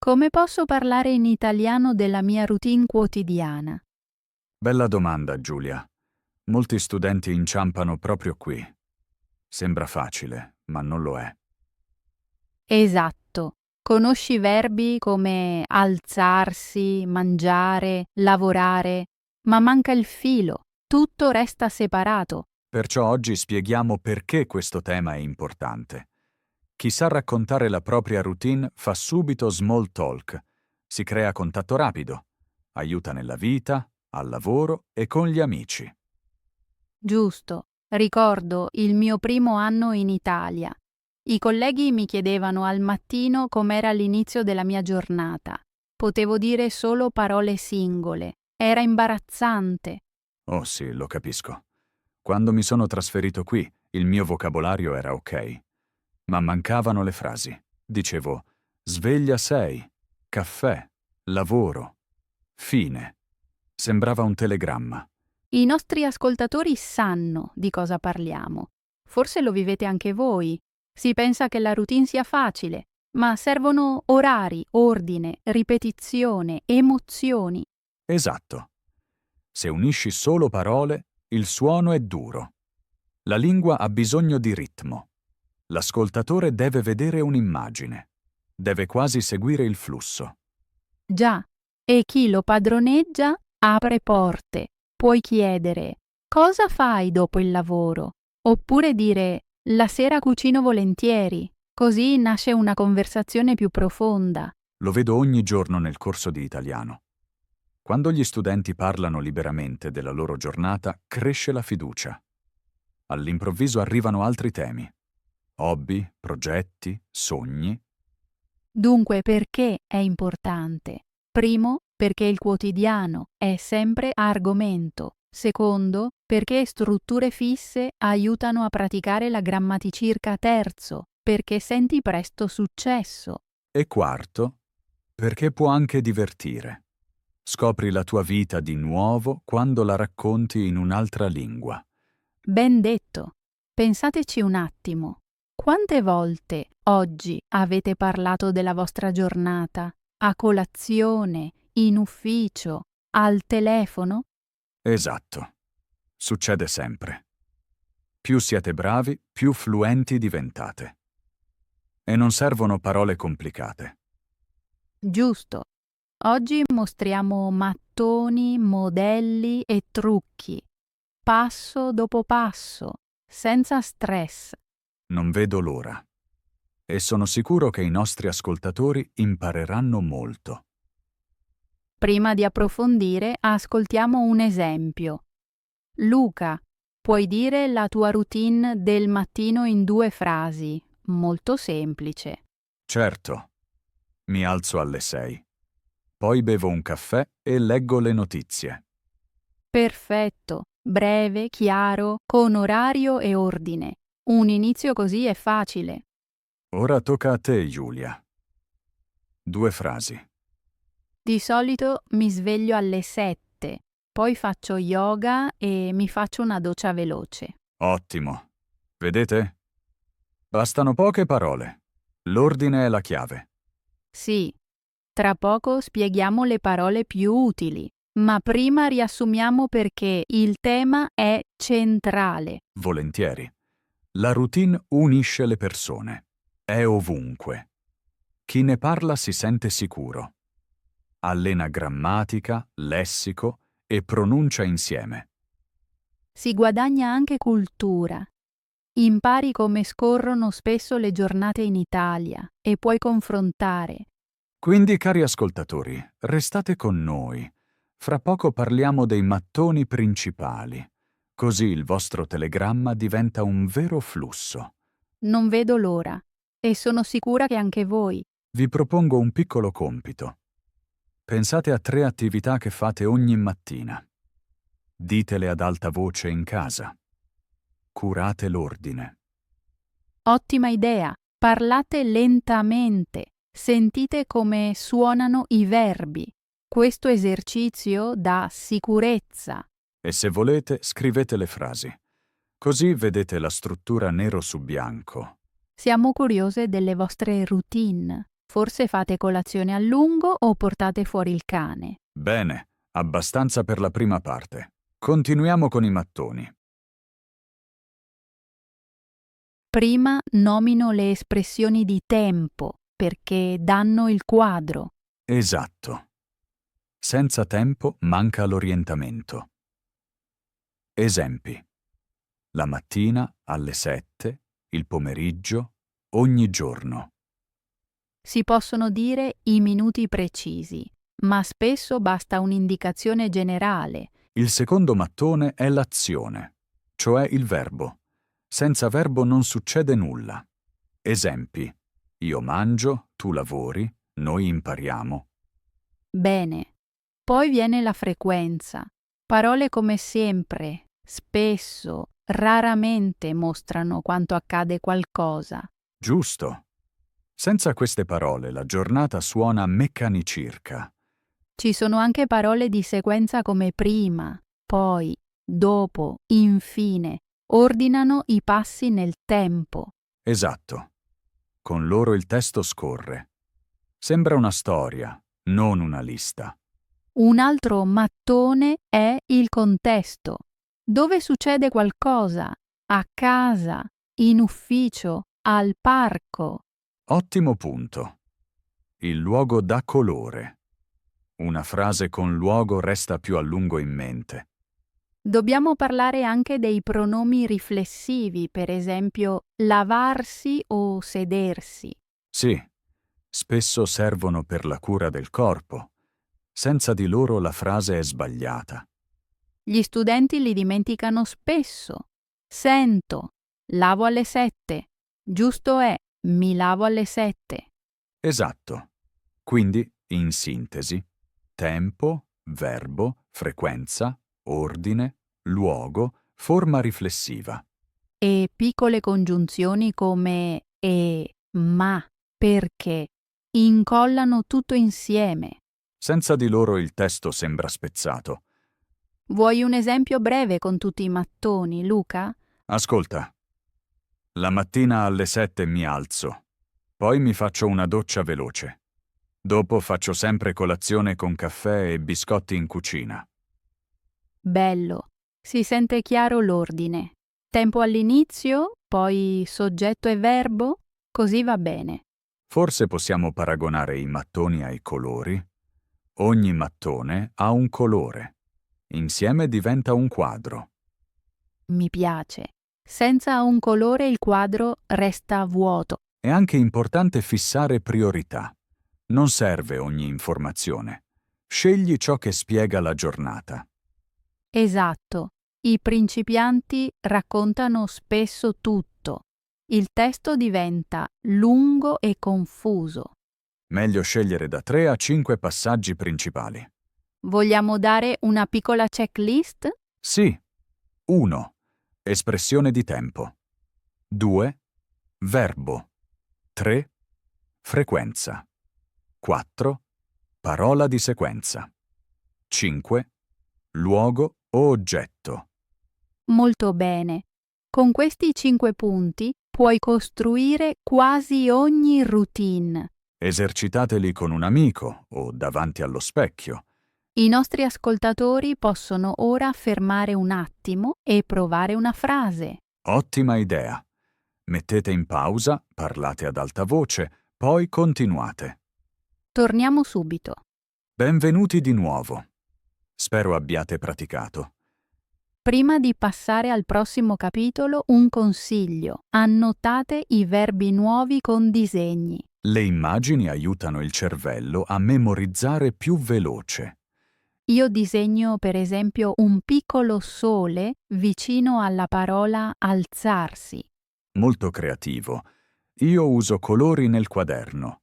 Come posso parlare in italiano della mia routine quotidiana? Bella domanda, Giulia. Molti studenti inciampano proprio qui. Sembra facile, ma non lo è. Esatto. Conosci verbi come alzarsi, mangiare, lavorare, ma manca il filo. Tutto resta separato. Perciò oggi spieghiamo perché questo tema è importante. Chi sa raccontare la propria routine fa subito small talk. Si crea contatto rapido. Aiuta nella vita, al lavoro e con gli amici. Giusto. Ricordo il mio primo anno in Italia. I colleghi mi chiedevano al mattino com'era l'inizio della mia giornata. Potevo dire solo parole singole. Era imbarazzante. Oh sì, lo capisco. Quando mi sono trasferito qui, il mio vocabolario era ok. Ma mancavano le frasi. Dicevo, sveglia 6, caffè, lavoro, fine. Sembrava un telegramma. I nostri ascoltatori sanno di cosa parliamo. Forse lo vivete anche voi. Si pensa che la routine sia facile, ma servono orari, ordine, ripetizione, emozioni. Esatto. Se unisci solo parole, il suono è duro. La lingua ha bisogno di ritmo. L'ascoltatore deve vedere un'immagine. Deve quasi seguire il flusso. Già, e chi lo padroneggia apre porte. Puoi chiedere: cosa fai dopo il lavoro? Oppure dire: la sera cucino volentieri. Così nasce una conversazione più profonda. Lo vedo ogni giorno nel corso di italiano. Quando gli studenti parlano liberamente della loro giornata, cresce la fiducia. All'improvviso arrivano altri temi. Hobby, progetti, sogni. Dunque, perché è importante? Primo, perché il quotidiano è sempre argomento. Secondo, perché strutture fisse aiutano a praticare la grammaticirca. Terzo, perché senti presto successo. E quarto, perché può anche divertire. Scopri la tua vita di nuovo quando la racconti in un'altra lingua. Ben detto. Pensateci un attimo. Quante volte oggi avete parlato della vostra giornata? A colazione, in ufficio, al telefono? Esatto. Succede sempre. Più siete bravi, più fluenti diventate. E non servono parole complicate. Giusto. Oggi mostriamo mattoni, modelli e trucchi, passo dopo passo, senza stress. Non vedo l'ora. E sono sicuro che i nostri ascoltatori impareranno molto. Prima di approfondire, ascoltiamo un esempio. Luca, puoi dire la tua routine del mattino in 2 frasi? Molto semplice. Certo, mi alzo alle 6. Poi bevo un caffè e leggo le notizie. Perfetto, breve, chiaro, con orario e ordine. Un inizio così è facile. Ora tocca a te, Giulia. 2 frasi. Di solito mi sveglio alle 7, poi faccio yoga e mi faccio una doccia veloce. Ottimo. Vedete? Bastano poche parole. L'ordine è la chiave. Sì, tra poco spieghiamo le parole più utili, ma prima riassumiamo perché il tema è centrale. Volentieri. La routine unisce le persone. È ovunque. Chi ne parla si sente sicuro. Allena grammatica, lessico e pronuncia insieme. Si guadagna anche cultura. Impari come scorrono spesso le giornate in Italia e puoi confrontare. Quindi, cari ascoltatori, restate con noi. Fra poco parliamo dei mattoni principali. Così il vostro telegramma diventa un vero flusso. Non vedo l'ora e sono sicura che anche voi. Vi propongo un piccolo compito. Pensate a 3 attività che fate ogni mattina. Ditele ad alta voce in casa. Curate l'ordine. Ottima idea. Parlate lentamente. Sentite come suonano i verbi. Questo esercizio dà sicurezza. E se volete, scrivete le frasi. Così vedete la struttura nero su bianco. Siamo curiose delle vostre routine. Forse fate colazione a lungo o portate fuori il cane. Bene, abbastanza per la prima parte. Continuiamo con i mattoni. Prima nomino le espressioni di tempo perché danno il quadro. Esatto. Senza tempo manca l'orientamento. Esempi. La mattina, alle 7, il pomeriggio, ogni giorno. Si possono dire i minuti precisi, ma spesso basta un'indicazione generale. Il secondo mattone è l'azione, cioè il verbo. Senza verbo non succede nulla. Esempi. Io mangio, tu lavori, noi impariamo. Bene. Poi viene la frequenza. Parole come sempre, spesso, raramente mostrano quanto accade qualcosa. Giusto. Senza queste parole la giornata suona meccanicirca. Ci sono anche parole di sequenza come prima, poi, dopo, infine. Ordinano i passi nel tempo. Esatto. Con loro il testo scorre. Sembra una storia, non una lista. Un altro mattone è il contesto, dove succede qualcosa, a casa, in ufficio, al parco. Ottimo punto. Il luogo dà colore. Una frase con luogo resta più a lungo in mente. Dobbiamo parlare anche dei pronomi riflessivi, per esempio lavarsi o sedersi. Sì, spesso servono per la cura del corpo. Senza di loro la frase è sbagliata. Gli studenti li dimenticano spesso. Sento, lavo alle 7. Giusto è, mi lavo alle 7. Esatto. Quindi, in sintesi, tempo, verbo, frequenza, ordine, luogo, forma riflessiva. E piccole congiunzioni come e, ma, perché incollano tutto insieme. Senza di loro il testo sembra spezzato. Vuoi un esempio breve con tutti i mattoni, Luca? Ascolta. La mattina alle 7 mi alzo. Poi mi faccio una doccia veloce. Dopo faccio sempre colazione con caffè e biscotti in cucina. Bello. Si sente chiaro l'ordine. Tempo all'inizio, poi soggetto e verbo, così va bene. Forse possiamo paragonare i mattoni ai colori. Ogni mattone ha un colore. Insieme diventa un quadro. Mi piace. Senza un colore il quadro resta vuoto. È anche importante fissare priorità. Non serve ogni informazione. Scegli ciò che spiega la giornata. Esatto. I principianti raccontano spesso tutto. Il testo diventa lungo e confuso. Meglio scegliere da 3 a 5 passaggi principali. Vogliamo dare una piccola checklist? Sì. 1. Espressione di tempo. 2. Verbo. 3. Frequenza. 4. Parola di sequenza. 5. Luogo o oggetto. Molto bene. Con questi 5 punti puoi costruire quasi ogni routine. Esercitateli con un amico o davanti allo specchio. I nostri ascoltatori possono ora fermare un attimo e provare una frase. Ottima idea. Mettete in pausa, parlate ad alta voce, poi continuate. Torniamo subito. Benvenuti di nuovo. Spero abbiate praticato. Prima di passare al prossimo capitolo, un consiglio. Annotate i verbi nuovi con disegni. Le immagini aiutano il cervello a memorizzare più veloce. Io disegno per esempio un piccolo sole vicino alla parola alzarsi. Molto creativo. Io uso colori nel quaderno.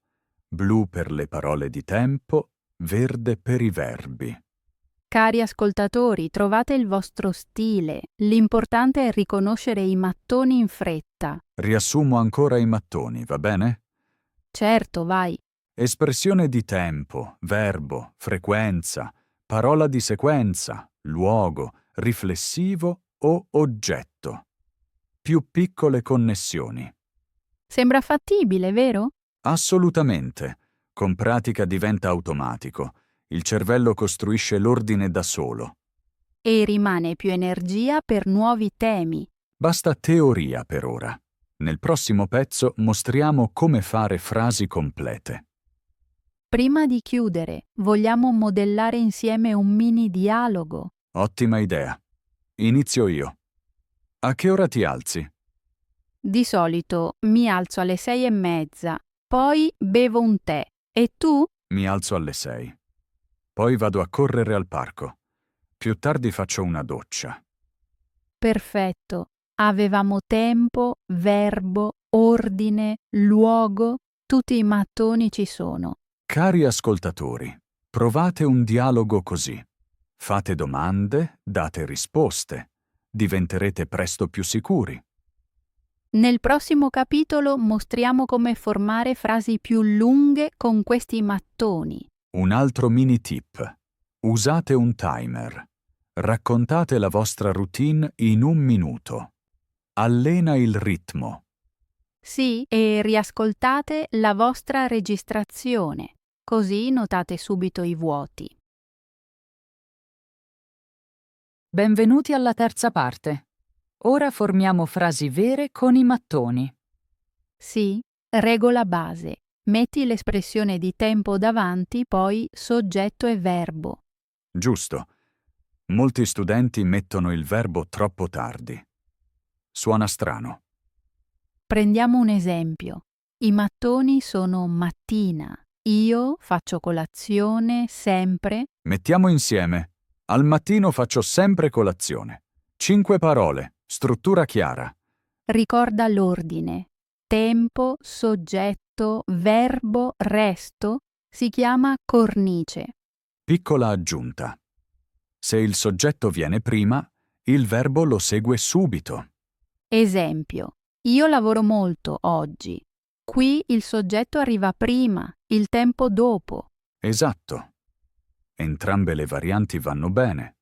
Blu per le parole di tempo, verde per i verbi. Cari ascoltatori, trovate il vostro stile. L'importante è riconoscere i mattoni in fretta. Riassumo ancora i mattoni, va bene? Certo, vai. Espressione di tempo, verbo, frequenza, parola di sequenza, luogo, riflessivo o oggetto. Più piccole connessioni. Sembra fattibile, vero? Assolutamente. Con pratica diventa automatico. Il cervello costruisce l'ordine da solo. E rimane più energia per nuovi temi. Basta teoria per ora. Nel prossimo pezzo mostriamo come fare frasi complete. Prima di chiudere, vogliamo modellare insieme un mini dialogo. Ottima idea. Inizio io. A che ora ti alzi? Di solito mi alzo alle 6:30, poi bevo un tè. E tu? Mi alzo alle 6. Poi vado a correre al parco. Più tardi faccio una doccia. Perfetto. Avevamo tempo, verbo, ordine, luogo, tutti i mattoni ci sono. Cari ascoltatori, provate un dialogo così. Fate domande, date risposte. Diventerete presto più sicuri. Nel prossimo capitolo mostriamo come formare frasi più lunghe con questi mattoni. Un altro mini tip. Usate un timer. Raccontate la vostra routine in 1 minuto. Allena il ritmo. Sì, e riascoltate la vostra registrazione, così notate subito i vuoti. Benvenuti alla terza parte. Ora formiamo frasi vere con i mattoni. Sì, regola base. Metti l'espressione di tempo davanti, poi soggetto e verbo. Giusto. Molti studenti mettono il verbo troppo tardi. Suona strano. Prendiamo un esempio. I mattoni sono mattina. Io faccio colazione sempre. Mettiamo insieme. Al mattino faccio sempre colazione. 5 parole. Struttura chiara. Ricorda l'ordine. Tempo, soggetto, verbo, resto. Si chiama cornice. Piccola aggiunta. Se il soggetto viene prima, il verbo lo segue subito. Esempio. Io lavoro molto oggi. Qui il soggetto arriva prima, il tempo dopo. Esatto. Entrambe le varianti vanno bene.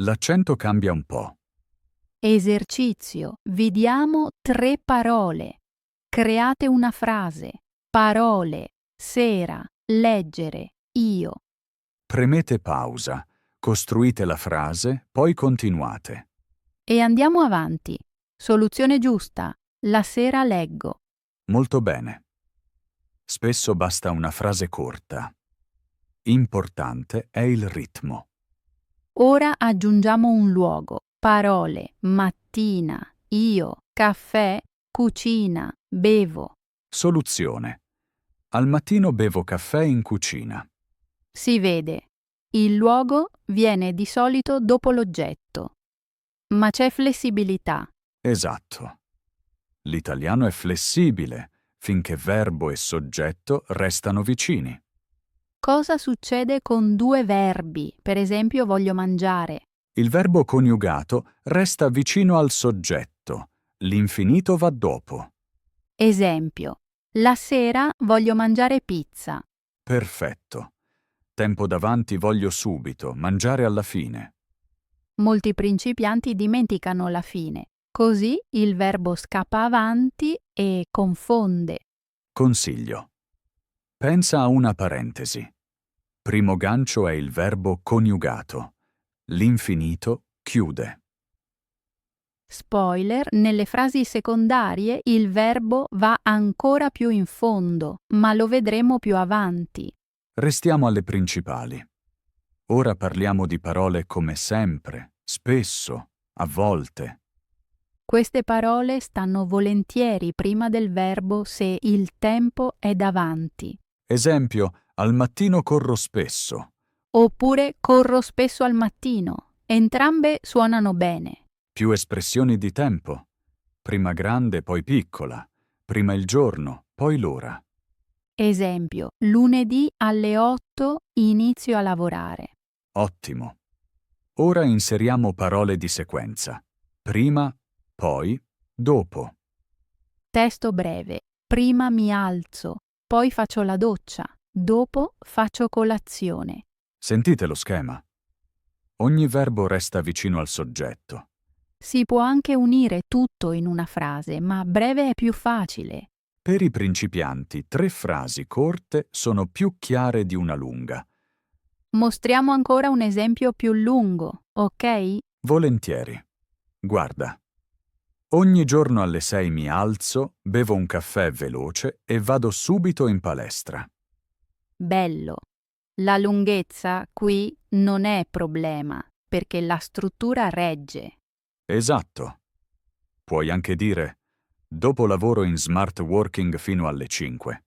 L'accento cambia un po'. Esercizio. Vi diamo 3 parole. Create una frase. Parole, sera, leggere, io. Premete pausa. Costruite la frase, poi continuate. E andiamo avanti. Soluzione giusta. La sera leggo. Molto bene. Spesso basta una frase corta. Importante è il ritmo. Ora aggiungiamo un luogo. Parole, mattina, io, caffè, cucina, bevo. Soluzione. Al mattino bevo caffè in cucina. Si vede. Il luogo viene di solito dopo l'oggetto. Ma c'è flessibilità. Esatto. L'italiano è flessibile finché verbo e soggetto restano vicini. Cosa succede con 2 verbi? Per esempio, voglio mangiare. Il verbo coniugato resta vicino al soggetto. L'infinito va dopo. Esempio. La sera voglio mangiare pizza. Perfetto. Tempo davanti voglio subito, mangiare alla fine. Molti principianti dimenticano la fine. Così il verbo scappa avanti e confonde. Consiglio. Pensa a una parentesi. Primo gancio è il verbo coniugato. L'infinito chiude. Spoiler, nelle frasi secondarie il verbo va ancora più in fondo, ma lo vedremo più avanti. Restiamo alle principali. Ora parliamo di parole come sempre, spesso, a volte. Queste parole stanno volentieri prima del verbo se il tempo è davanti. Esempio, al mattino corro spesso. Oppure corro spesso al mattino. Entrambe suonano bene. Più espressioni di tempo. Prima grande, poi piccola. Prima il giorno, poi l'ora. Esempio, lunedì alle 8 inizio a lavorare. Ottimo. Ora inseriamo parole di sequenza. Prima, poi, dopo. Testo breve. Prima mi alzo, poi faccio la doccia, dopo faccio colazione. Sentite lo schema. Ogni verbo resta vicino al soggetto. Si può anche unire tutto in una frase, ma breve è più facile. Per i principianti, 3 frasi corte sono più chiare di una lunga. Mostriamo ancora un esempio più lungo, ok? Volentieri. Guarda. Ogni giorno alle 6 mi alzo, bevo un caffè veloce e vado subito in palestra. Bello. La lunghezza qui non è problema, perché la struttura regge. Esatto. Puoi anche dire, dopo lavoro in smart working fino alle 5.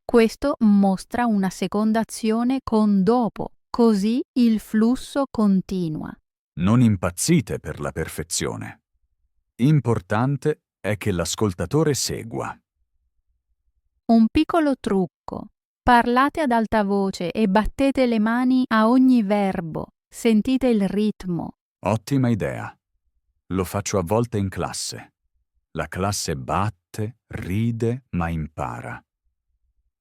Questo mostra una seconda azione con dopo, così il flusso continua. Non impazzite per la perfezione. Importante è che l'ascoltatore segua. Un piccolo trucco. Parlate ad alta voce e battete le mani a ogni verbo. Sentite il ritmo. Ottima idea. Lo faccio a volte in classe. La classe batte, ride, ma impara.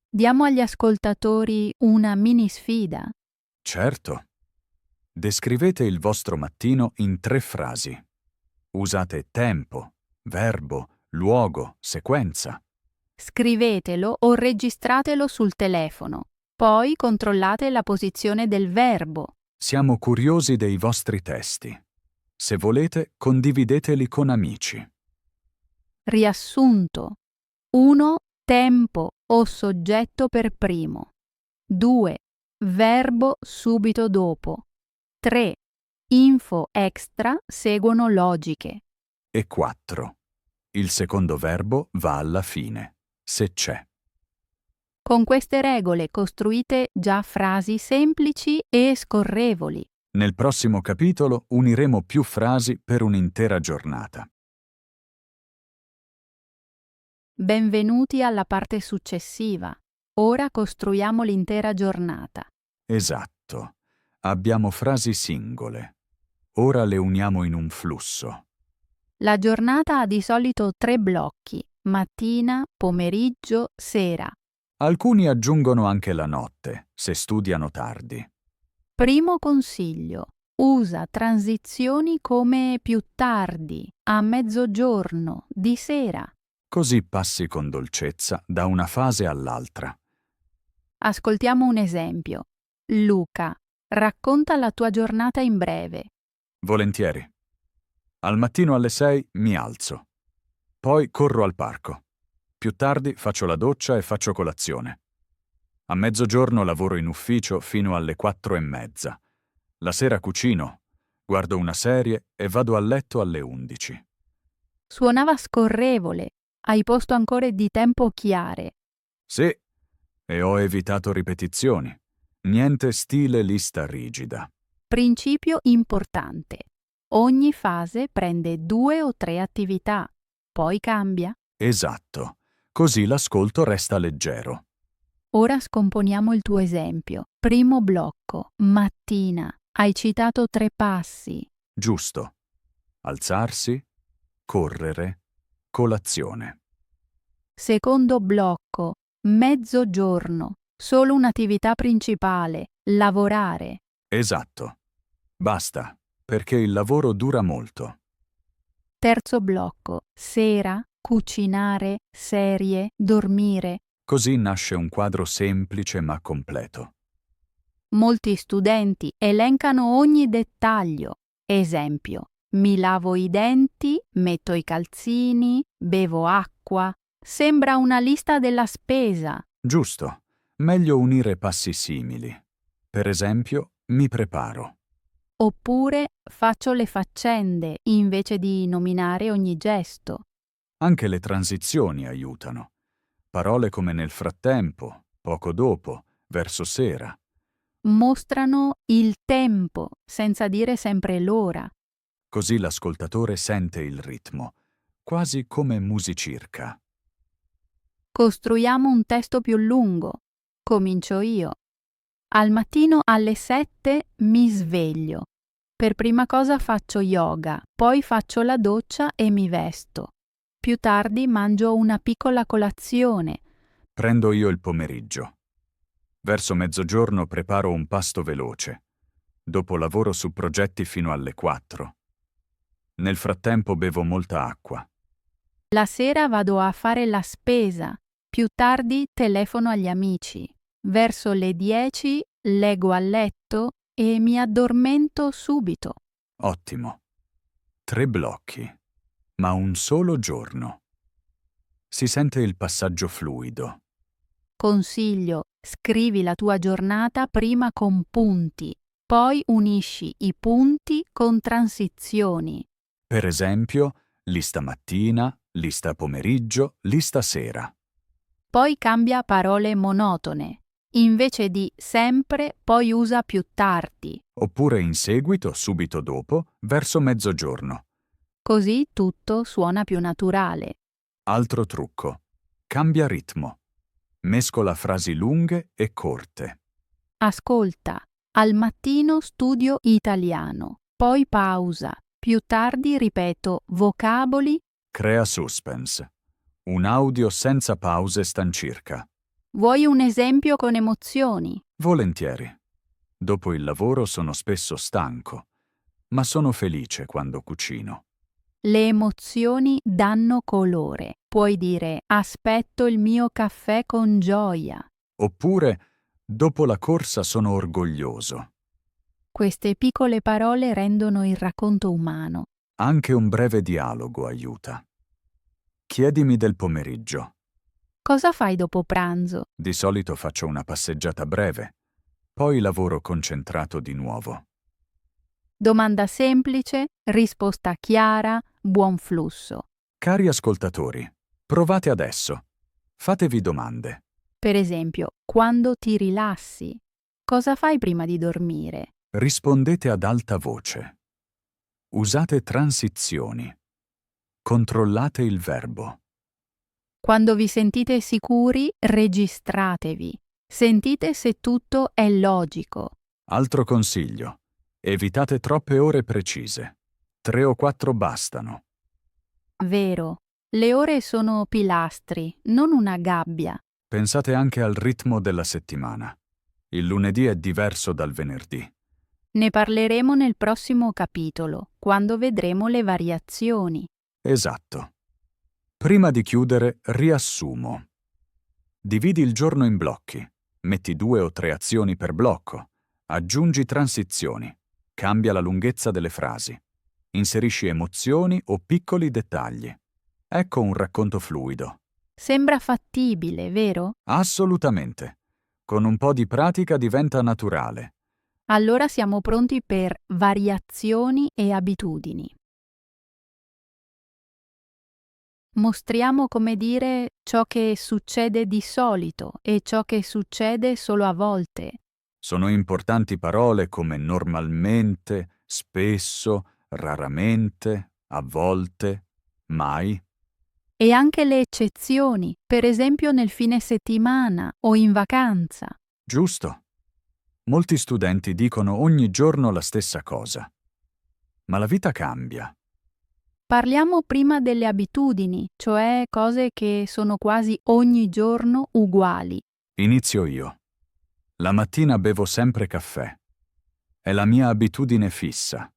Diamo agli ascoltatori una mini sfida. Certo. Descrivete il vostro mattino in 3 frasi. Usate tempo, verbo, luogo, sequenza. Scrivetelo o registratelo sul telefono. Poi controllate la posizione del verbo. Siamo curiosi dei vostri testi. Se volete, condivideteli con amici. Riassunto. 1. Tempo o soggetto per primo. 2. Verbo subito dopo. 3. Info extra seguono logiche. E 4. Il secondo verbo va alla fine, se c'è. Con queste regole costruite già frasi semplici e scorrevoli. Nel prossimo capitolo uniremo più frasi per un'intera giornata. Benvenuti alla parte successiva. Ora costruiamo l'intera giornata. Esatto. Abbiamo frasi singole. Ora le uniamo in un flusso. La giornata ha di solito 3 blocchi: mattina, pomeriggio, sera. Alcuni aggiungono anche la notte, se studiano tardi. Primo consiglio: usa transizioni come più tardi, a mezzogiorno, di sera. Così passi con dolcezza da una fase all'altra. Ascoltiamo un esempio. Luca, racconta la tua giornata in breve. Volentieri. Al mattino alle 6 mi alzo. Poi corro al parco. Più tardi faccio la doccia e faccio colazione. A mezzogiorno lavoro in ufficio fino alle 4:30. La sera cucino, guardo una serie e vado a letto alle 11. Suonava scorrevole. Hai posto ancore di tempo chiare. Sì, e ho evitato ripetizioni. Niente stile lista rigida. Principio importante. Ogni fase prende 2 o 3 attività, poi cambia. Esatto. Così l'ascolto resta leggero. Ora scomponiamo il tuo esempio. Primo blocco, mattina. Hai citato 3 passi. Giusto. Alzarsi, correre, colazione. Secondo blocco, mezzogiorno. Solo un'attività principale, lavorare. Esatto. Basta, perché il lavoro dura molto. Terzo blocco, sera, cucinare, serie, dormire. Così nasce un quadro semplice ma completo. Molti studenti elencano ogni dettaglio. Esempio, mi lavo i denti, metto i calzini, bevo acqua. Sembra una lista della spesa. Giusto. Meglio unire passi simili. Per esempio, mi preparo. Oppure faccio le faccende invece di nominare ogni gesto. Anche le transizioni aiutano. Parole come nel frattempo, poco dopo, verso sera. Mostrano il tempo senza dire sempre l'ora. Così l'ascoltatore sente il ritmo, quasi come musicirca. Costruiamo un testo più lungo. Comincio io. Al mattino alle 7 mi sveglio. Per prima cosa faccio yoga, poi faccio la doccia e mi vesto. Più tardi mangio una piccola colazione. Prendo io il pomeriggio. Verso mezzogiorno preparo un pasto veloce. Dopo lavoro su progetti fino alle 4. Nel frattempo bevo molta acqua. La sera vado a fare la spesa Più tardi telefono agli amici. Verso le 10 leggo a letto e mi addormento subito. Ottimo. 3 blocchi, ma un solo giorno. Si sente il passaggio fluido. Consiglio, scrivi la tua giornata prima con punti, poi unisci i punti con transizioni. Per esempio, lista mattina, lista pomeriggio, lista sera. Poi cambia parole monotone. Invece di sempre, poi usa più tardi. Oppure in seguito, subito dopo, verso mezzogiorno. Così tutto suona più naturale. Altro trucco. Cambia ritmo. Mescola frasi lunghe e corte. Ascolta, al mattino studio italiano, poi pausa. Più tardi ripeto vocaboli. Crea suspense. Un audio senza pause stancirca. Vuoi un esempio con emozioni? Volentieri. Dopo il lavoro sono spesso stanco, ma sono felice quando cucino. Le emozioni danno colore. Puoi dire aspetto il mio caffè con gioia. Oppure, dopo la corsa sono orgoglioso. Queste piccole parole rendono il racconto umano. Anche un breve dialogo aiuta. Chiedimi del pomeriggio. Cosa fai dopo pranzo? Di solito faccio una passeggiata breve, poi lavoro concentrato di nuovo. Domanda semplice, risposta chiara, buon flusso. Cari ascoltatori, provate adesso. Fatevi domande. Per esempio, quando ti rilassi? Cosa fai prima di dormire? Rispondete ad alta voce. Usate transizioni. Controllate il verbo. Quando vi sentite sicuri, registratevi. Sentite se tutto è logico. Altro consiglio. Evitate troppe ore precise. 3 o 4 bastano. Vero, le ore sono pilastri, non una gabbia. Pensate anche al ritmo della settimana. Il lunedì è diverso dal venerdì. Ne parleremo nel prossimo capitolo, quando vedremo le variazioni. Esatto. Prima di chiudere, riassumo. Dividi il giorno in blocchi. Metti 2 o 3 azioni per blocco. Aggiungi transizioni. Cambia la lunghezza delle frasi. Inserisci emozioni o piccoli dettagli. Ecco un racconto fluido. Sembra fattibile, vero? Assolutamente. Con un po' di pratica diventa naturale. Allora siamo pronti per variazioni e abitudini. Mostriamo come dire ciò che succede di solito e ciò che succede solo a volte. Sono importanti parole come normalmente, spesso, raramente, a volte, mai. E anche le eccezioni, per esempio nel fine settimana o in vacanza. Giusto. Molti studenti dicono ogni giorno la stessa cosa. Ma la vita cambia. Parliamo prima delle abitudini, cioè cose che sono quasi ogni giorno uguali. Inizio io. La mattina bevo sempre caffè. È la mia abitudine fissa.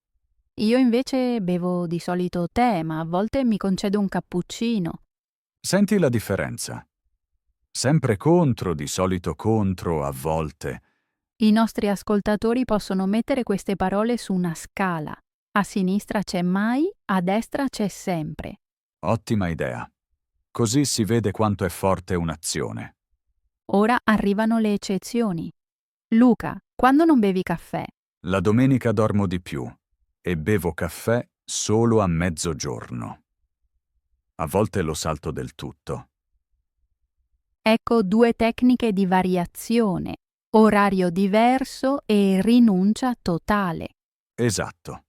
Io invece bevo di solito tè, ma a volte mi concedo un cappuccino. Senti la differenza. Sempre contro, di solito contro, a volte. I nostri ascoltatori possono mettere queste parole su una scala. A sinistra c'è mai, a destra c'è sempre. Ottima idea. Così si vede quanto è forte un'azione. Ora arrivano le eccezioni. Luca, quando non bevi caffè? La domenica dormo di più e bevo caffè solo a mezzogiorno. A volte lo salto del tutto. Ecco 2 tecniche di variazione, orario diverso e rinuncia totale. Esatto.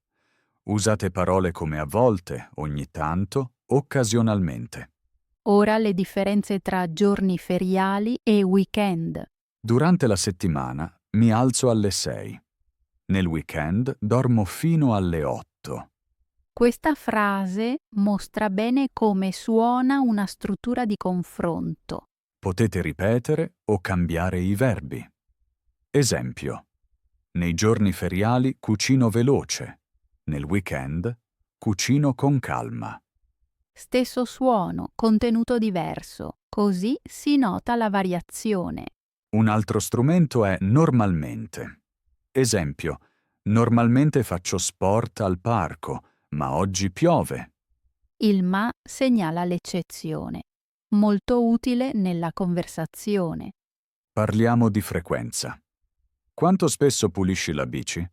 Usate parole come a volte, ogni tanto, occasionalmente. Ora le differenze tra giorni feriali e weekend. Durante la settimana mi alzo alle 6. Nel weekend dormo fino alle 8. Questa frase mostra bene come suona una struttura di confronto. Potete ripetere o cambiare i verbi. Esempio. Nei giorni feriali cucino veloce. Nel weekend cucino con calma. Stesso suono, contenuto diverso, così si nota la variazione. Un altro strumento è normalmente. Esempio, normalmente faccio sport al parco, ma oggi piove. Il ma segnala l'eccezione, molto utile nella conversazione. Parliamo di frequenza. Quanto spesso pulisci la bici?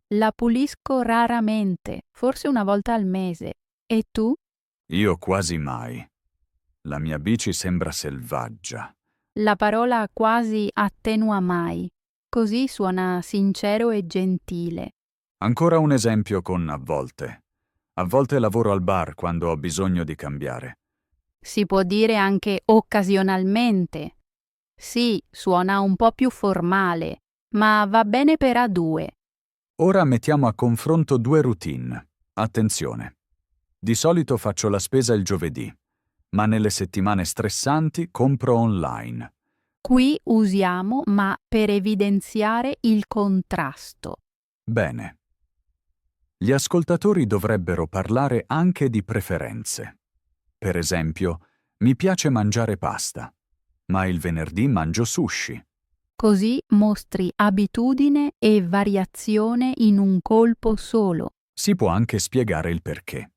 La pulisco raramente, forse una volta al mese. E tu? Io quasi mai. La mia bici sembra selvaggia. La parola quasi attenua mai, così suona sincero e gentile. Ancora un esempio con a volte. A volte lavoro al bar quando ho bisogno di cambiare. Si può dire anche occasionalmente. Sì, suona un po' più formale, ma va bene per A2. Ora mettiamo a confronto due routine. Attenzione. Di solito faccio la spesa il giovedì, ma nelle settimane stressanti compro online. Qui usiamo ma per evidenziare il contrasto. Bene. Gli ascoltatori dovrebbero parlare anche di preferenze. Per esempio, mi piace mangiare pasta, ma il venerdì mangio sushi. Così mostri abitudine e variazione in un colpo solo. Si può anche spiegare il perché.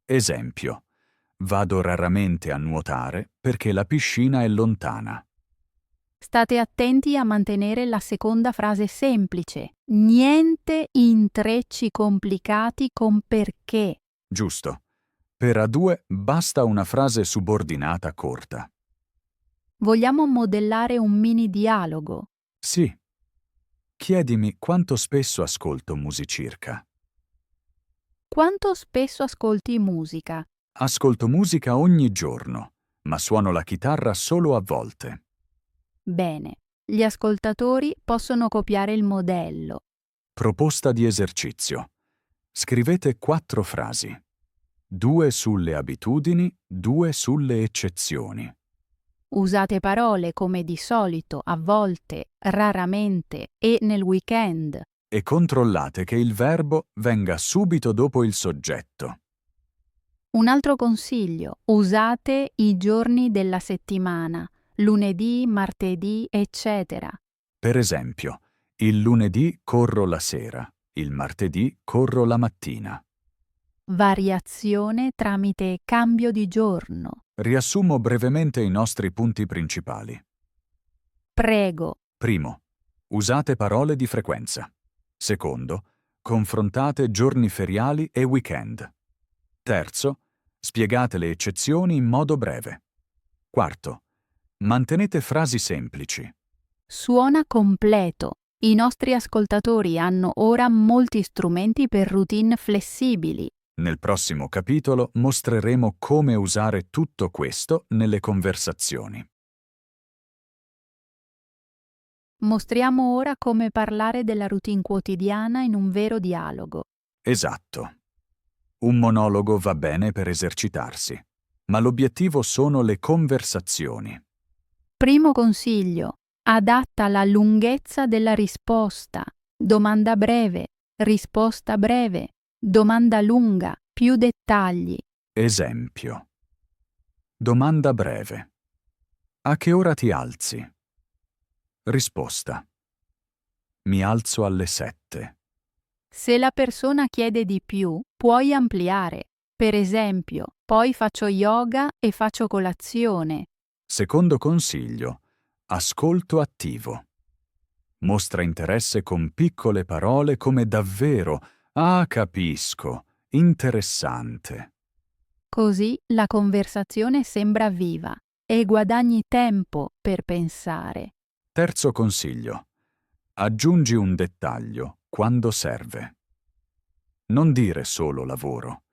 Esempio, vado raramente a nuotare perché la piscina è lontana. State attenti a mantenere la seconda frase semplice. Niente intrecci complicati con perché. Giusto. Per A2 basta una frase subordinata corta. Vogliamo modellare un mini dialogo. Sì. Chiedimi quanto spesso ascolto musicirca. Quanto spesso ascolti musica? Ascolto musica ogni giorno, ma suono la chitarra solo a volte. Bene, gli ascoltatori possono copiare il modello. Proposta di esercizio. Scrivete 4 frasi. 2 sulle abitudini, 2 sulle eccezioni. Usate parole come di solito, a volte, raramente e nel weekend. E controllate che il verbo venga subito dopo il soggetto. Un altro consiglio: usate i giorni della settimana, lunedì, martedì, eccetera. Per esempio, il lunedì corro la sera, il martedì corro la mattina. Variazione tramite cambio di giorno. Riassumo brevemente i nostri punti principali. Prego. Primo, usate parole di frequenza. Secondo, confrontate giorni feriali e weekend. Terzo, spiegate le eccezioni in modo breve. Quarto, mantenete frasi semplici. Suona completo. I nostri ascoltatori hanno ora molti strumenti per routine flessibili. Nel prossimo capitolo mostreremo come usare tutto questo nelle conversazioni. Mostriamo ora come parlare della routine quotidiana in un vero dialogo. Esatto. Un monologo va bene per esercitarsi, ma l'obiettivo sono le conversazioni. Primo consiglio: adatta la lunghezza della risposta. Domanda breve, risposta breve, domanda lunga, più dettagli. Esempio. Domanda breve. A che ora ti alzi? Risposta. Mi alzo alle 7. Se la persona chiede di più, puoi ampliare. Per esempio, poi faccio yoga e faccio colazione. Secondo consiglio. Ascolto attivo. Mostra interesse con piccole parole come davvero, ah, capisco, interessante. Così la conversazione sembra viva e guadagni tempo per pensare. Terzo consiglio. Aggiungi un dettaglio quando serve. Non dire solo lavoro.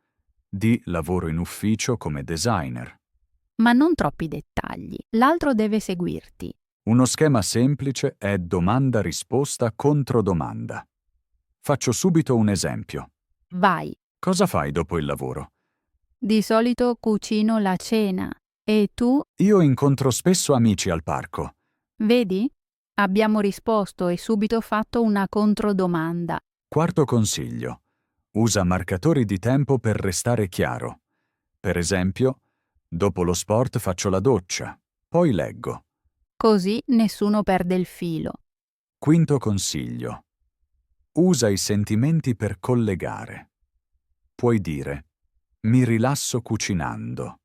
Di lavoro in ufficio come designer. Ma non troppi dettagli, l'altro deve seguirti. Uno schema semplice è domanda-risposta-controdomanda. Faccio subito un esempio. Vai. Cosa fai dopo il lavoro? Di solito cucino la cena. E tu? Io incontro spesso amici al parco. Vedi? Abbiamo risposto e subito fatto una controdomanda. Quarto consiglio. Usa marcatori di tempo per restare chiaro. Per esempio, dopo lo sport faccio la doccia, poi leggo. Così nessuno perde il filo. Quinto consiglio. Usa i sentimenti per collegare. Puoi dire: mi rilasso cucinando.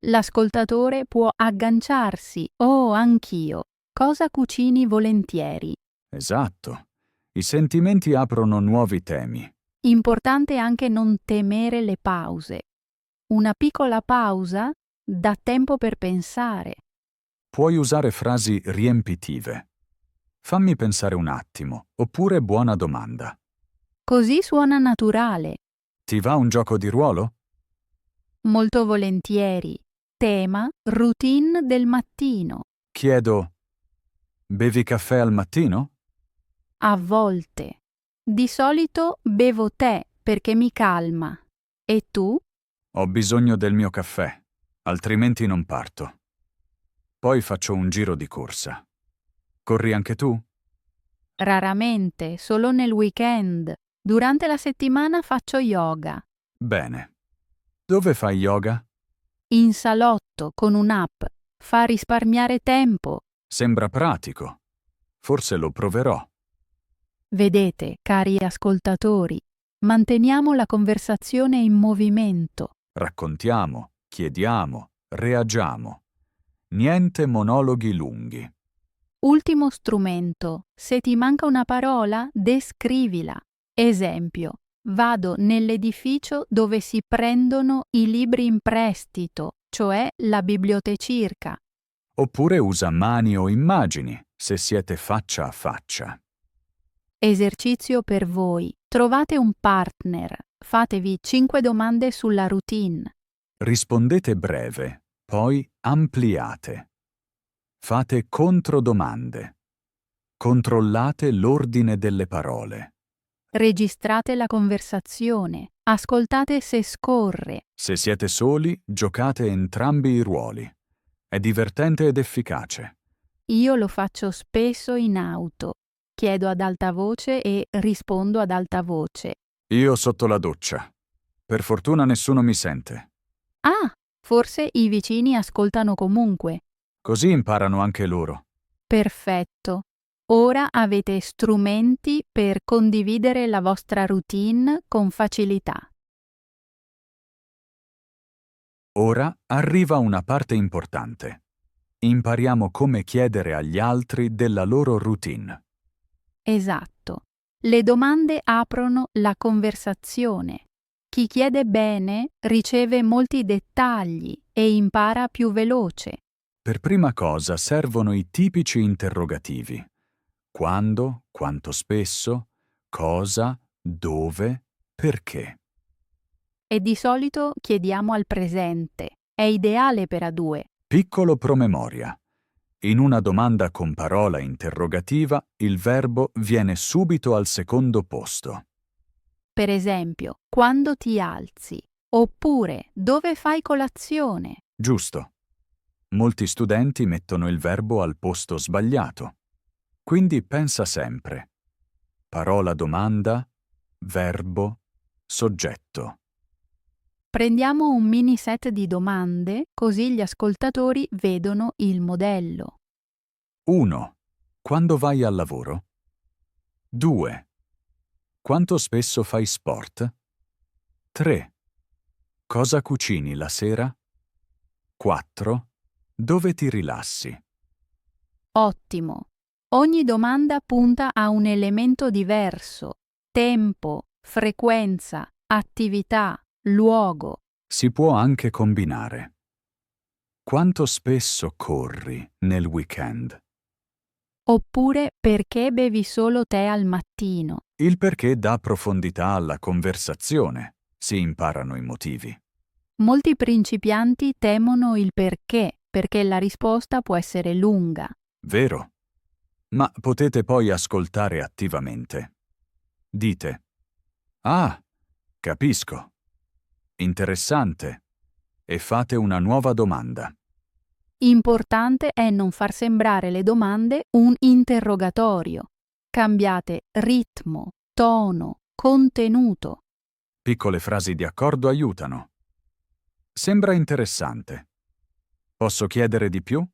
L'ascoltatore può agganciarsi. Oh, anch'io. Cosa cucini volentieri? Esatto. I sentimenti aprono nuovi temi. Importante anche non temere le pause. Una piccola pausa dà tempo per pensare. Puoi usare frasi riempitive. Fammi pensare un attimo, oppure buona domanda. Così suona naturale. Ti va un gioco di ruolo? Molto volentieri. Tema, routine del mattino. Chiedo: bevi caffè al mattino? A volte. Di solito bevo tè perché mi calma. E tu? Ho bisogno del mio caffè, altrimenti non parto. Poi faccio un giro di corsa. Corri anche tu? Raramente, solo nel weekend. Durante la settimana faccio yoga. Bene. Dove fai yoga? In salotto, con un'app. Fa risparmiare tempo. Sembra pratico. Forse lo proverò. Vedete, cari ascoltatori, manteniamo la conversazione in movimento. Raccontiamo, chiediamo, reagiamo. Niente monologhi lunghi. Ultimo strumento. Se ti manca una parola, descrivila. Esempio. Vado nell'edificio dove si prendono i libri in prestito, cioè la bibliotecirca. Oppure usa mani o immagini, se siete faccia a faccia. Esercizio per voi. Trovate un partner. Fatevi 5 domande sulla routine. Rispondete breve, poi ampliate. Fate controdomande. Controllate l'ordine delle parole. Registrate la conversazione. Ascoltate se scorre. Se siete soli, giocate entrambi i ruoli. È divertente ed efficace. Io lo faccio spesso in auto. Chiedo ad alta voce e rispondo ad alta voce. Io sotto la doccia. Per fortuna nessuno mi sente. Ah, forse i vicini ascoltano comunque. Così imparano anche loro. Perfetto. Ora avete strumenti per condividere la vostra routine con facilità. Ora arriva una parte importante. Impariamo come chiedere agli altri della loro routine. Esatto. Le domande aprono la conversazione. Chi chiede bene riceve molti dettagli e impara più veloce. Per prima cosa servono i tipici interrogativi. Quando, quanto spesso, cosa, dove, perché. E di solito chiediamo al presente. È ideale per A2. Piccolo promemoria. In una domanda con parola interrogativa, il verbo viene subito al secondo posto. Per esempio, quando ti alzi? Oppure, dove fai colazione? Giusto. Molti studenti mettono il verbo al posto sbagliato. Quindi pensa sempre. Parola domanda, verbo, soggetto. Prendiamo un mini set di domande, così gli ascoltatori vedono il modello. 1. Quando vai al lavoro? 2. Quanto spesso fai sport? 3. Cosa cucini la sera? 4. Dove ti rilassi? Ottimo! Ogni domanda punta a un elemento diverso: tempo, frequenza, attività, luogo. Si può anche combinare. Quanto spesso corri nel weekend? Oppure perché bevi solo tè al mattino? Il perché dà profondità alla conversazione. Si imparano i motivi. Molti principianti temono il perché la risposta può essere lunga. Vero? Ma potete poi ascoltare attivamente. Dite: ah, capisco. Interessante. E fate una nuova domanda. Importante è non far sembrare le domande un interrogatorio. Cambiate ritmo, tono, contenuto. Piccole frasi di accordo aiutano. Sembra interessante. Posso chiedere di più?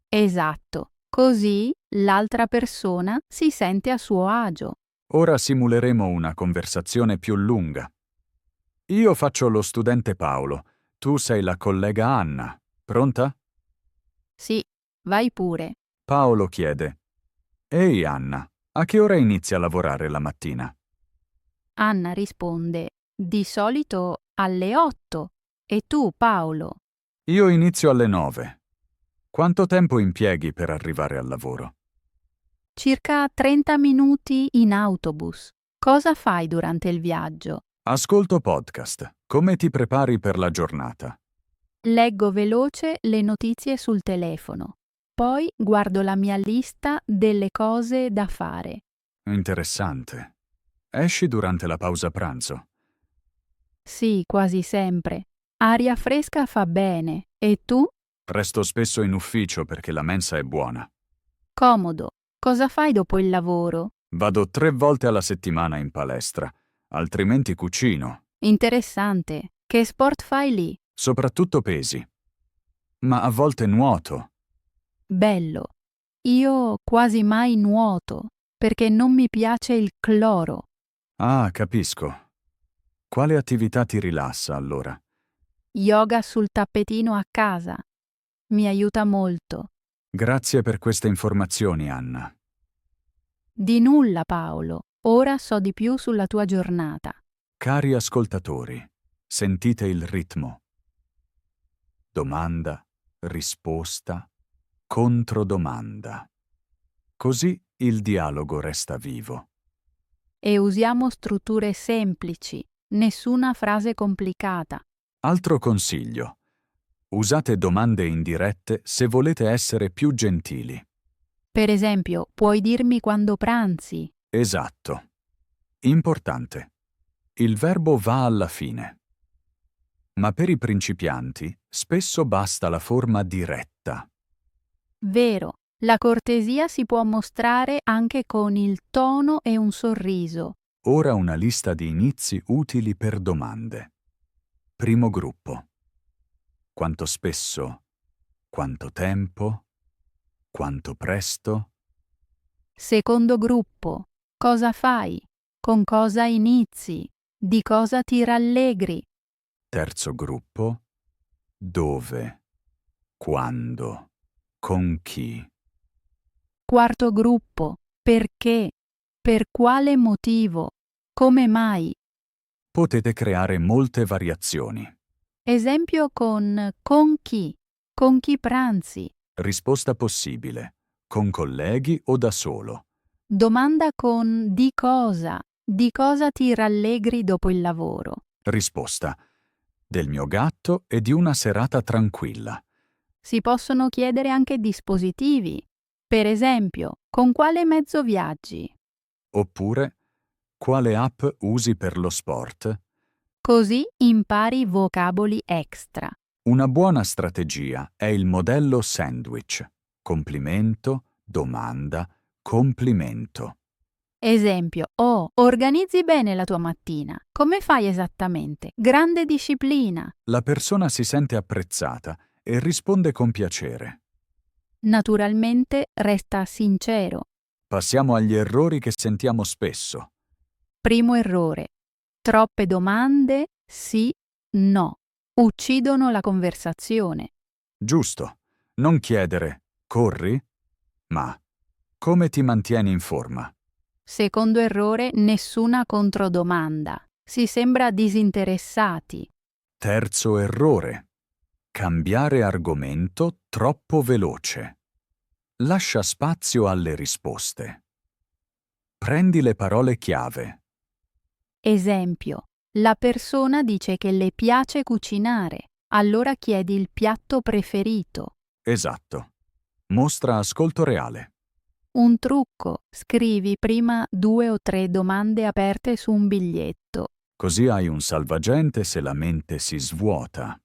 Esatto, così l'altra persona si sente a suo agio. Ora simuleremo una conversazione più lunga. Io faccio lo studente Paolo, tu sei la collega Anna. Pronta? Sì, vai pure. Paolo chiede: Ehi Anna, a che ora inizi a lavorare la mattina? Anna risponde, di solito alle 8. E tu, Paolo? Io inizio alle 9. Quanto tempo impieghi per arrivare al lavoro? Circa 30 minuti in autobus. Cosa fai durante il viaggio? Ascolto podcast. Come ti prepari per la giornata? Leggo veloce le notizie sul telefono. Poi guardo la mia lista delle cose da fare. Interessante. Esci durante la pausa pranzo? Sì, quasi sempre. Aria fresca fa bene. E tu? Resto spesso in ufficio perché la mensa è buona. Comodo. Cosa fai dopo il lavoro? Vado 3 volte alla settimana in palestra, altrimenti cucino, Interessante. Che sport fai lì? soprattutto pesi. Ma a volte nuoto. Bello. Io quasi mai nuoto perché non mi piace il cloro. Ah, capisco. Quale attività ti rilassa allora? Yoga sul tappetino a casa. Mi aiuta molto. Grazie per queste informazioni, Anna. Di nulla, Paolo. Ora so di più sulla tua giornata. Cari ascoltatori, sentite il ritmo. Domanda, risposta, controdomanda. Così il dialogo resta vivo. E usiamo strutture semplici, nessuna frase complicata. Altro consiglio. Usate domande indirette se volete essere più gentili. Per esempio, puoi dirmi quando pranzi? Esatto. Importante. Il verbo va alla fine. Ma per i principianti spesso basta la forma diretta. Vero, la cortesia si può mostrare anche con il tono e un sorriso. Ora una lista di inizi utili per domande. Primo gruppo. Quanto spesso? Quanto tempo? Quanto presto? Secondo gruppo, cosa fai? Con cosa inizi? Di cosa ti rallegri? Terzo gruppo. Dove? Quando? Con chi? Quarto gruppo, perché? Per quale motivo? Come mai? Potete creare molte variazioni. Esempio con chi? Con chi pranzi? Risposta possibile. Con colleghi o da solo? Domanda con di cosa? Di cosa ti rallegri dopo il lavoro? Risposta. Del mio gatto e di una serata tranquilla. Si possono chiedere anche dispositivi. Per esempio, con quale mezzo viaggi? Oppure, quale app usi per lo sport? Così impari vocaboli extra. Una buona strategia è il modello sandwich. Complimento, domanda, complimento. Esempio, oh, organizzi bene la tua mattina. Come fai esattamente? Grande disciplina. La persona si sente apprezzata e risponde con piacere. Naturalmente resta sincero. Passiamo agli errori che sentiamo spesso. Primo errore. Troppe domande, sì, no. Uccidono la conversazione. Giusto. Non chiedere corri, ma come ti mantieni in forma? Secondo errore, nessuna controdomanda. Si sembra disinteressati. Terzo errore. Cambiare argomento troppo veloce. Lascia spazio alle risposte. Prendi le parole chiave. Esempio, la persona dice che le piace cucinare, allora chiedi il piatto preferito. Esatto. Mostra ascolto reale. Un trucco, scrivi prima 2 o 3 domande aperte su un biglietto. Così hai un salvagente se la mente si svuota.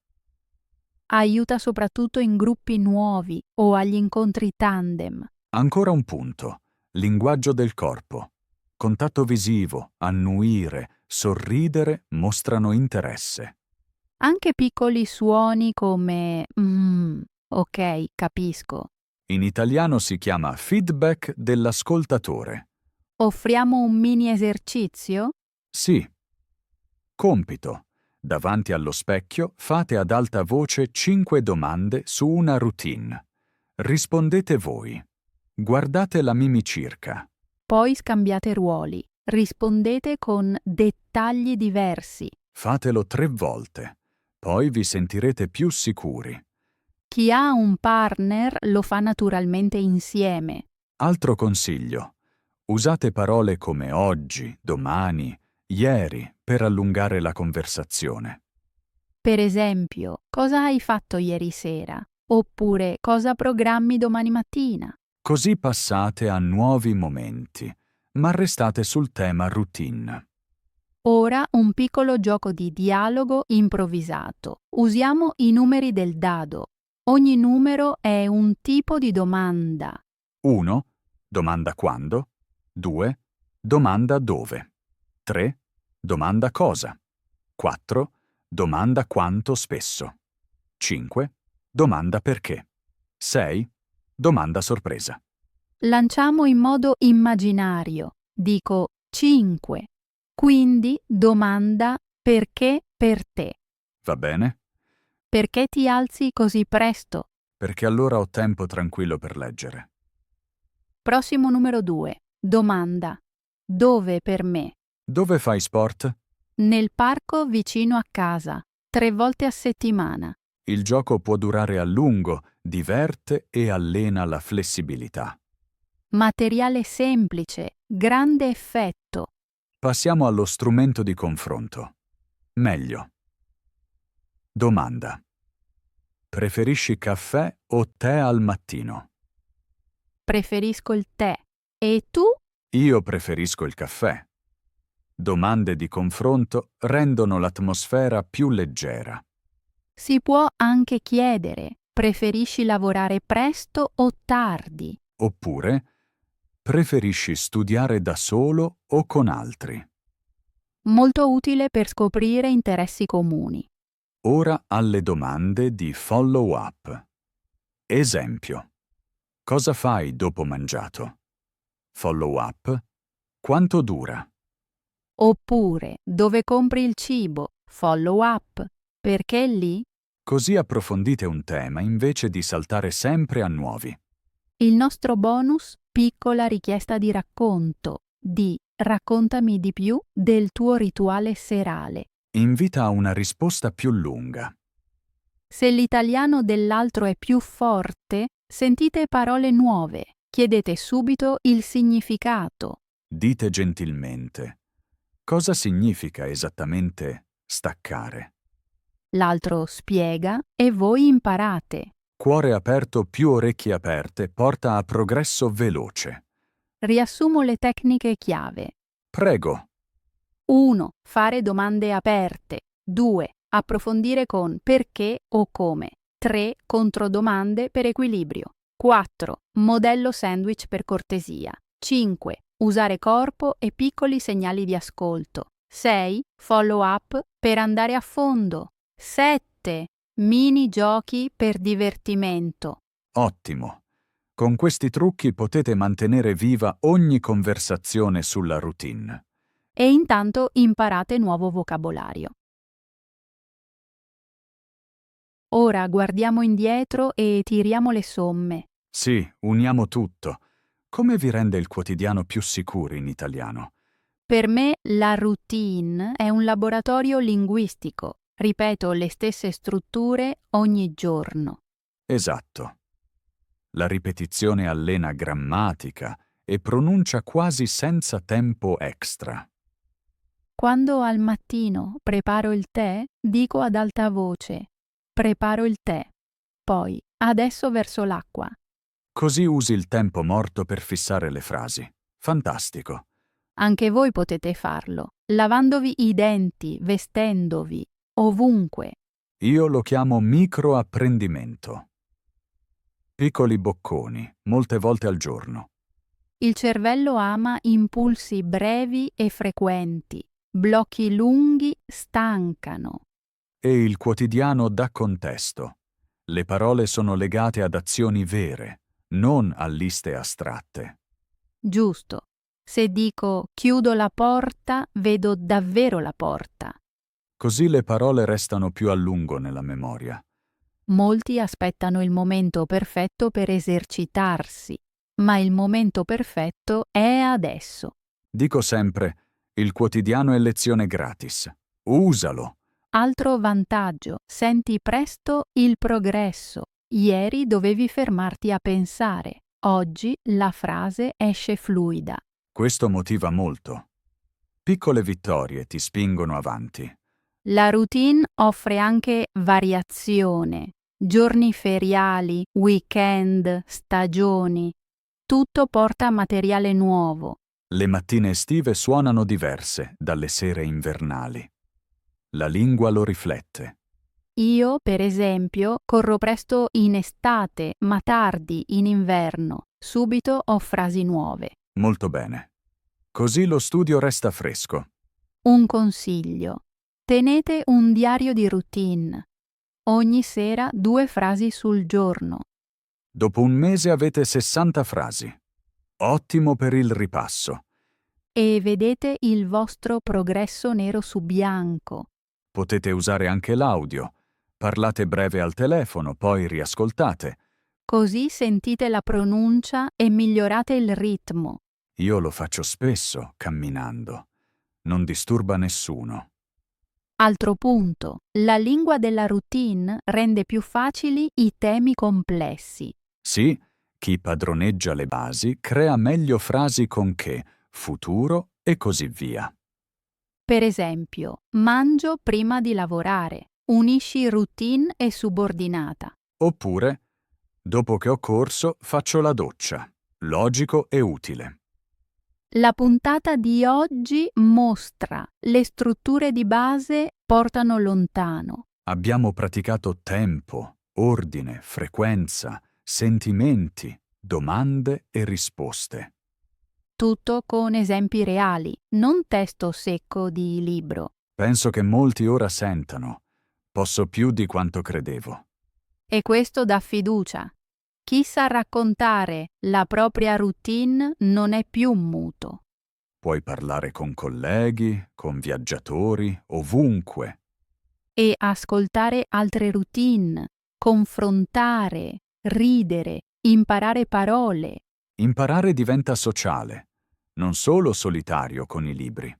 Aiuta soprattutto in gruppi nuovi o agli incontri tandem. Ancora un punto. Linguaggio del corpo. Contatto visivo, annuire, sorridere mostrano interesse. Anche piccoli suoni come ok, capisco. In italiano si chiama feedback dell'ascoltatore. Offriamo un mini esercizio? Sì. Compito. Davanti allo specchio fate ad alta voce 5 domande su una routine. Rispondete voi. Guardate la mimicirca. Poi scambiate ruoli. Rispondete con dettagli diversi. Fatelo 3 volte. Poi vi sentirete più sicuri. Chi ha un partner lo fa naturalmente insieme. Altro consiglio. Usate parole come oggi, domani, ieri per allungare la conversazione. Per esempio, cosa hai fatto ieri sera? Oppure cosa programmi domani mattina? Così passate a nuovi momenti, ma restate sul tema routine. Ora un piccolo gioco di dialogo improvvisato. Usiamo i numeri del dado. Ogni numero è un tipo di domanda. 1. Domanda quando. 2. Domanda dove. 3. Domanda cosa. 4. Domanda quanto spesso. 5. Domanda perché. 6. Domanda sorpresa. Lanciamo in modo immaginario. Dico 5. Quindi domanda perché per te. Va bene? Perché ti alzi così presto? Perché allora ho tempo tranquillo per leggere. Prossimo numero 2. Domanda. Dove per me? Dove fai sport? Nel parco vicino a casa, 3 volte a settimana. Il gioco può durare a lungo, diverte e allena la flessibilità. Materiale semplice, grande effetto. Passiamo allo strumento di confronto. Meglio. Domanda. Preferisci caffè o tè al mattino? Preferisco il tè. E tu? Io preferisco il caffè. Domande di confronto rendono l'atmosfera più leggera. Si può anche chiedere, preferisci lavorare presto o tardi? Oppure, preferisci studiare da solo o con altri? Molto utile per scoprire interessi comuni. Ora alle domande di follow-up. Esempio. Cosa fai dopo mangiato? Follow-up. Quanto dura? Oppure, dove compri il cibo? Follow up. Perché lì? Così approfondite un tema invece di saltare sempre a nuovi. Il nostro bonus, piccola richiesta di racconto, di raccontami di più del tuo rituale serale. Invita a una risposta più lunga. Se l'italiano dell'altro è più forte, sentite parole nuove, chiedete subito il significato. Dite gentilmente. Cosa significa esattamente staccare? L'altro spiega e voi imparate. Cuore aperto più orecchie aperte porta a progresso veloce. Riassumo le tecniche chiave. Prego. 1. Fare domande aperte. 2. Approfondire con perché o come. 3. Controdomande per equilibrio. 4. Modello sandwich per cortesia. 5. Usare corpo e piccoli segnali di ascolto. 6. Follow up per andare a fondo. 7. Mini giochi per divertimento. Ottimo. Con questi trucchi potete mantenere viva ogni conversazione sulla routine. E intanto imparate nuovo vocabolario. Ora guardiamo indietro e tiriamo le somme. Sì, uniamo tutto. Come vi rende il quotidiano più sicuro in italiano? Per me la routine è un laboratorio linguistico. Ripeto le stesse strutture ogni giorno. Esatto. La ripetizione allena grammatica e pronuncia quasi senza tempo extra. Quando al mattino preparo il tè, dico ad alta voce: preparo il tè. Poi, adesso verso l'acqua. Così usi il tempo morto per fissare le frasi. Fantastico. Anche voi potete farlo, lavandovi i denti, vestendovi, ovunque. Io lo chiamo microapprendimento. Piccoli bocconi, molte volte al giorno. Il cervello ama impulsi brevi e frequenti. Blocchi lunghi stancano. e il quotidiano dà contesto. Le parole sono legate ad azioni vere, non a liste astratte. Giusto. Se dico chiudo la porta, vedo davvero la porta. Così le parole restano più a lungo nella memoria. Molti aspettano il momento perfetto per esercitarsi, ma il momento perfetto è adesso. Dico sempre, il quotidiano è lezione gratis. Usalo! Altro vantaggio, senti presto il progresso. Ieri dovevi fermarti a pensare, oggi la frase esce fluida. Questo motiva molto. Piccole vittorie ti spingono avanti. La routine offre anche variazione, giorni feriali, weekend, stagioni. Tutto porta materiale nuovo. Le mattine estive suonano diverse dalle sere invernali. La lingua lo riflette. Io, per esempio, corro presto in estate, ma tardi in inverno. Subito ho frasi nuove. Molto bene. Così lo studio resta fresco. Un consiglio. Tenete un diario di routine. Ogni sera 2 frasi sul giorno. Dopo un mese avete 60 frasi. Ottimo per il ripasso. E vedete il vostro progresso nero su bianco. Potete usare anche l'audio. Parlate breve al telefono, poi riascoltate. Così sentite la pronuncia e migliorate il ritmo. Io lo faccio spesso, camminando. Non disturba nessuno. Altro punto. La lingua della routine rende più facili i temi complessi. Sì, chi padroneggia le basi crea meglio frasi con che, futuro e così via. Per esempio, mangio prima di lavorare. Unisci routine e subordinata. Oppure, dopo che ho corso, faccio la doccia. Logico e utile. La puntata di oggi mostra le strutture di base portano lontano. Abbiamo praticato tempo, ordine, frequenza, sentimenti, domande e risposte. Tutto con esempi reali, non testo secco di libro. Penso che molti ora sentano. Posso più di quanto credevo. E questo dà fiducia. Chi sa raccontare la propria routine non è più muto. Puoi parlare con colleghi, con viaggiatori, ovunque. E ascoltare altre routine, confrontare, ridere, imparare parole. Imparare diventa sociale, non solo solitario con i libri.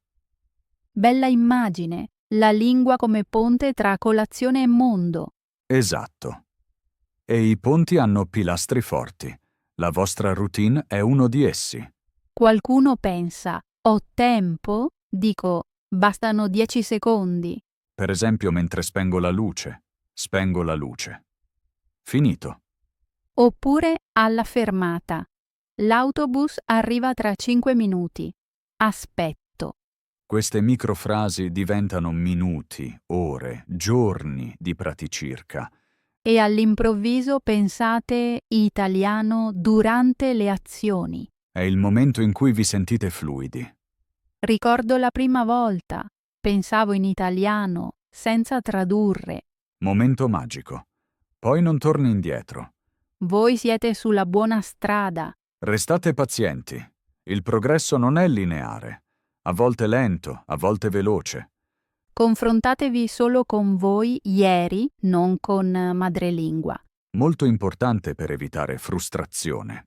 Bella immagine, la lingua come ponte tra colazione e mondo. Esatto. E i ponti hanno pilastri forti. La vostra routine è uno di essi. Qualcuno pensa, ho tempo? Dico, bastano 10 secondi. Per esempio mentre spengo la luce. Spengo la luce. Finito. Oppure alla fermata. L'autobus arriva tra 5 minuti. Aspetto. Queste microfrasi diventano minuti, ore, giorni di praticirca. E all'improvviso pensate italiano durante le azioni. È il momento in cui vi sentite fluidi. Ricordo la prima volta. Pensavo in italiano, senza tradurre. Momento magico. Poi non torni indietro. Voi siete sulla buona strada. Restate pazienti. Il progresso non è lineare. A volte lento, a volte veloce. Confrontatevi solo con voi ieri, non con madrelingua. Molto importante per evitare frustrazione.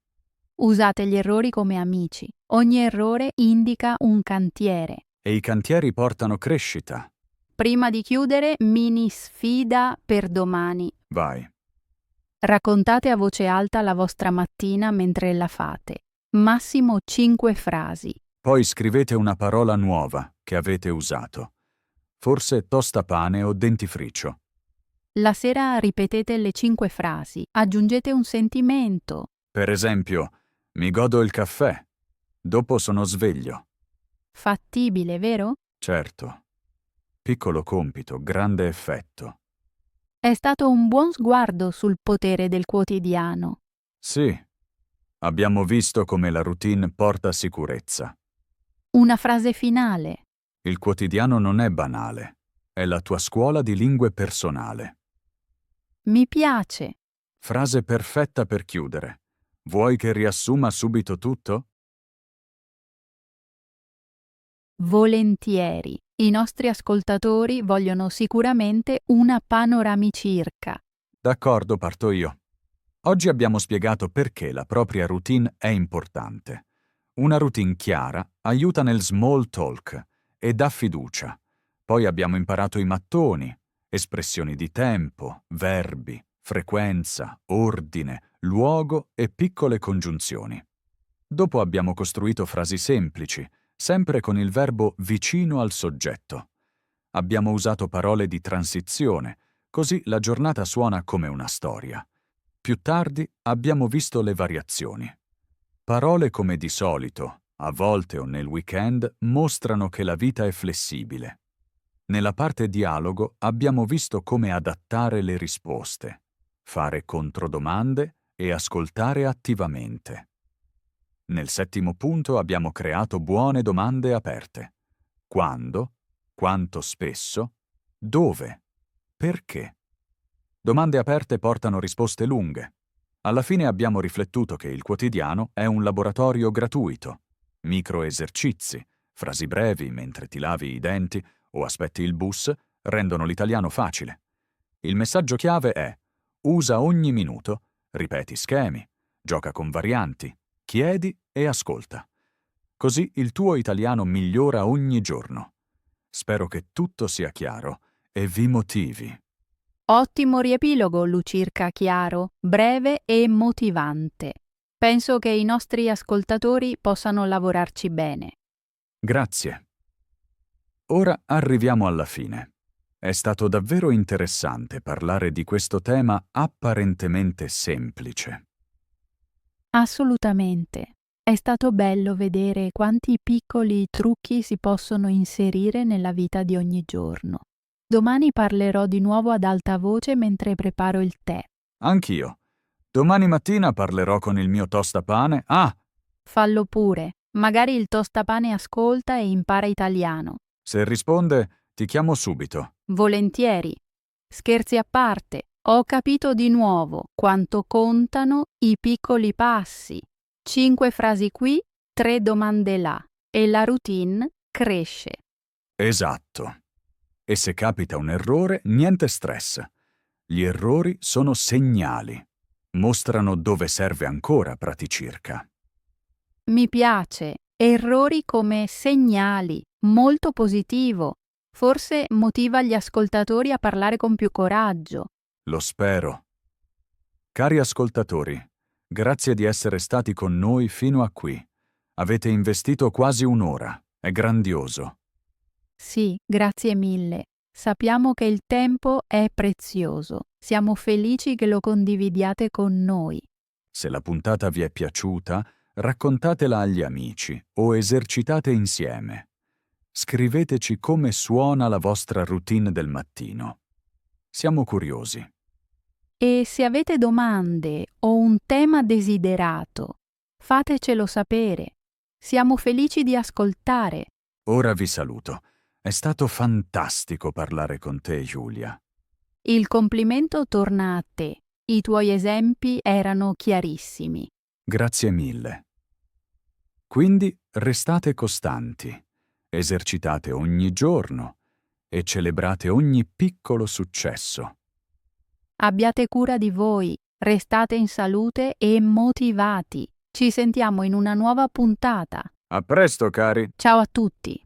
Usate gli errori come amici. Ogni errore indica un cantiere. E i cantieri portano crescita. Prima di chiudere, mini sfida per domani. Vai. Raccontate a voce alta la vostra mattina mentre la fate. Massimo 5 frasi. Poi scrivete una parola nuova che avete usato. Forse tostapane o dentifricio. La sera ripetete le 5 frasi. Aggiungete un sentimento. Per esempio, mi godo il caffè. Dopo sono sveglio. Fattibile, vero? Certo. Piccolo compito, grande effetto. È stato un buon sguardo sul potere del quotidiano. Sì. Abbiamo visto come la routine porta sicurezza. Una frase finale. Il quotidiano non è banale. è la tua scuola di lingue personale. Mi piace. Frase perfetta per chiudere. Vuoi che riassuma subito tutto? Volentieri. I nostri ascoltatori vogliono sicuramente una panoramicirca. D'accordo, parto io. Oggi abbiamo spiegato perché la propria routine è importante. Una routine chiara aiuta nel small talk e dà fiducia. Poi abbiamo imparato i mattoni, espressioni di tempo, verbi, frequenza, ordine, luogo e piccole congiunzioni. Dopo abbiamo costruito frasi semplici, sempre con il verbo vicino al soggetto. Abbiamo usato parole di transizione, così la giornata suona come una storia. Più tardi abbiamo visto le variazioni. Parole come di solito, a volte o nel weekend, mostrano che la vita è flessibile. Nella parte dialogo abbiamo visto come adattare le risposte, fare controdomande e ascoltare attivamente. Nel settimo punto abbiamo creato buone domande aperte. Quando? Quanto spesso? Dove? Perché? Domande aperte portano risposte lunghe. Alla fine abbiamo riflettuto che il quotidiano è un laboratorio gratuito. Micro esercizi, frasi brevi mentre ti lavi i denti o aspetti il bus rendono l'italiano facile. Il messaggio chiave è: usa ogni minuto, ripeti schemi, gioca con varianti, chiedi e ascolta. Così il tuo italiano migliora ogni giorno. Spero che tutto sia chiaro e vi motivi. Ottimo riepilogo, Lucirca, chiaro, breve e motivante. Penso che i nostri ascoltatori possano lavorarci bene. Grazie. Ora arriviamo alla fine. È stato davvero interessante parlare di questo tema apparentemente semplice. Assolutamente. È stato bello vedere quanti piccoli trucchi si possono inserire nella vita di ogni giorno. Domani parlerò di nuovo ad alta voce mentre preparo il tè. Anch'io. Domani mattina parlerò con il mio tostapane. Fallo pure. Magari il tostapane ascolta e impara italiano. Se risponde, ti chiamo subito. Volentieri. Scherzi a parte, ho capito di nuovo quanto contano i piccoli passi. 5 frasi qui, 3 domande là. E la routine cresce. Esatto. E se capita un errore, niente stress. Gli errori sono segnali. Mostrano dove serve ancora praticirca. Mi piace. Errori come segnali. Molto positivo. Forse motiva gli ascoltatori a parlare con più coraggio. Lo spero. Cari ascoltatori, grazie di essere stati con noi fino a qui. Avete investito quasi un'ora. È grandioso. Sì, grazie mille. Sappiamo che il tempo è prezioso. Siamo felici che lo condividiate con noi. Se la puntata vi è piaciuta, raccontatela agli amici o esercitate insieme. Scriveteci come suona la vostra routine del mattino. Siamo curiosi. E se avete domande o un tema desiderato, fatecelo sapere. Siamo felici di ascoltare. Ora vi saluto. È stato fantastico parlare con te, Giulia. Il complimento torna a te. I tuoi esempi erano chiarissimi. Grazie mille. Quindi restate costanti, esercitate ogni giorno e celebrate ogni piccolo successo. Abbiate cura di voi, restate in salute e motivati. Ci sentiamo in una nuova puntata. A presto, cari! Ciao a tutti!